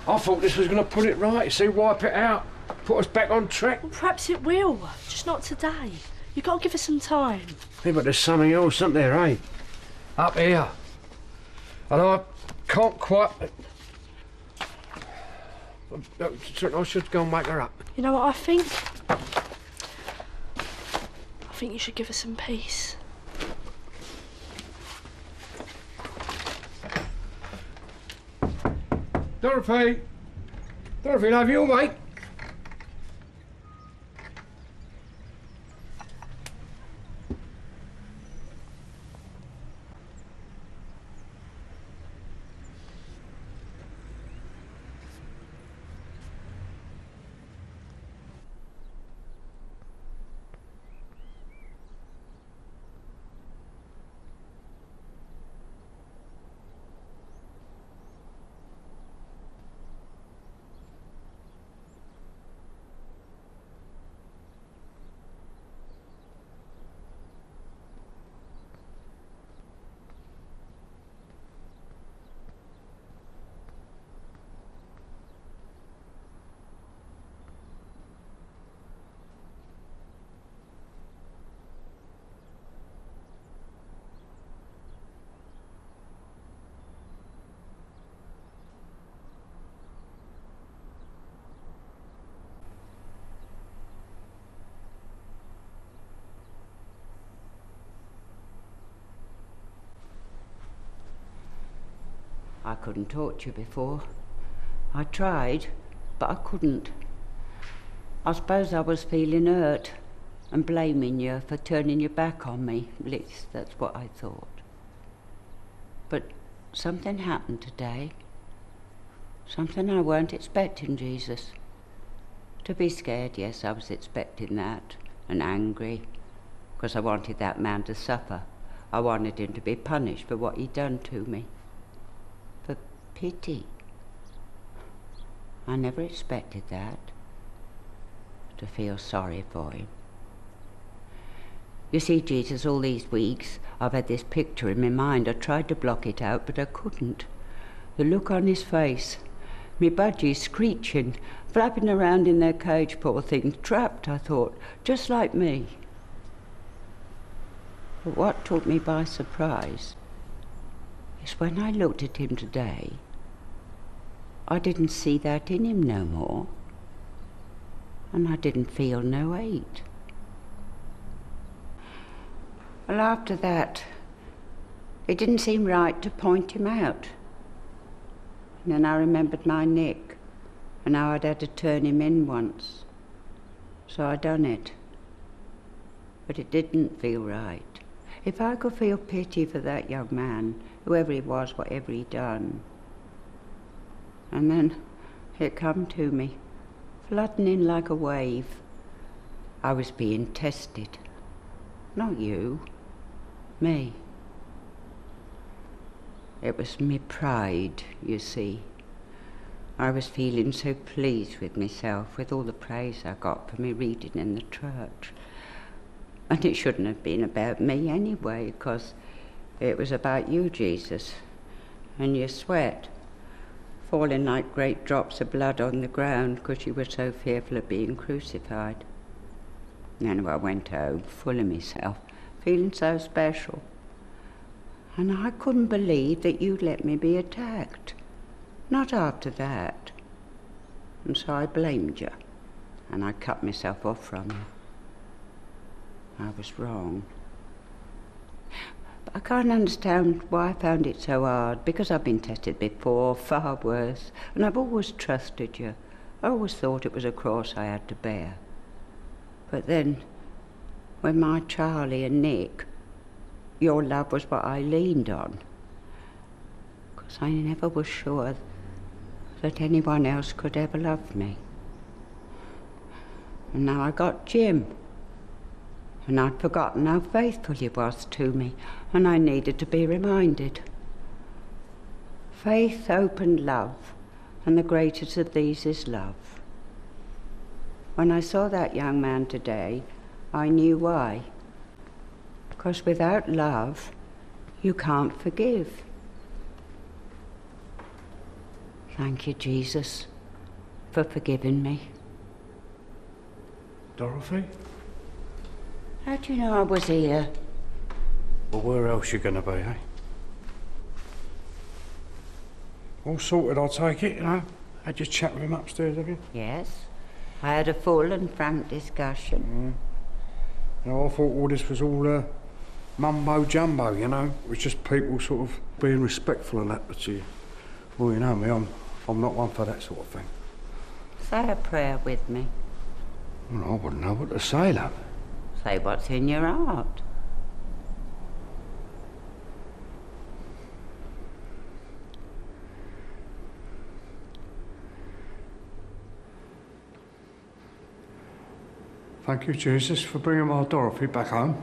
I thought this was going to put it right, see, wipe it out, put us back on track. Well, perhaps it will, just not today. You've got to give us some time. Yeah, but there's something else, isn't there, eh? Up here. And I can't quite... I should go and wake her up. You know what I think? I think you should give us some peace. Dorothy! Dorothy, love you, mate. I couldn't talk to you before. I tried, but I couldn't. I suppose I was feeling hurt and blaming you for turning your back on me. At least that's what I thought. But something happened today. Something I weren't expecting, Jesus. To be scared, yes, I was expecting that, and angry, because I wanted that man to suffer. I wanted him to be punished for what he'd done to me. For pity. I never expected that, to feel sorry for him. You see, Jesus, all these weeks I've had this picture in my mind. I tried to block it out, but I couldn't. The look on his face, me budgies screeching, flapping around in their cage, poor things, trapped, I thought, just like me. But what took me by surprise is when I looked at him today, I didn't see that in him no more, and I didn't feel no hate. Well, after that, it didn't seem right to point him out. And then I remembered my Nick, and how I'd had to turn him in once. So I done it. But it didn't feel right. If I could feel pity for that young man, whoever he was, whatever he'd done. And then it come to me, flooding in like a wave. I was being tested. Not you. Me. It was me pride, you see. I was feeling so pleased with myself, with all the praise I got for me reading in the church. And it shouldn't have been about me anyway, because it was about you, Jesus, and your sweat, falling like great drops of blood on the ground because you were so fearful of being crucified. And then I went home, full of myself, feeling so special. And I couldn't believe that you'd let me be attacked. Not after that. And so I blamed you, and I cut myself off from you. I was wrong. But I can't understand why I found it so hard, because I've been tested before, far worse, and I've always trusted you. I always thought it was a cross I had to bear. But then, when my Charlie and Nick, your love was what I leaned on, because I never was sure that anyone else could ever love me. And now I got Jim, and I'd forgotten how faithful he was to me, and I needed to be reminded. Faith, hope and love, and the greatest of these is love. When I saw that young man today, I knew why. Because without love, you can't forgive. Thank you, Jesus, for forgiving me. Dorothy? How do you know I was here? Well, where else you gonna be, eh? All sorted, I'll take it, you know. Had your chat with him upstairs, have you? Yes. I had a full and frank discussion. You know, I thought all this was all mumbo-jumbo, you know. It was just people sort of being respectful and that, but well, you know me, I'm not one for that sort of thing. Say a prayer with me. Well, I wouldn't know what to say, love. Say what's in your heart. Thank you, Jesus, for bringing my Dorothy back home.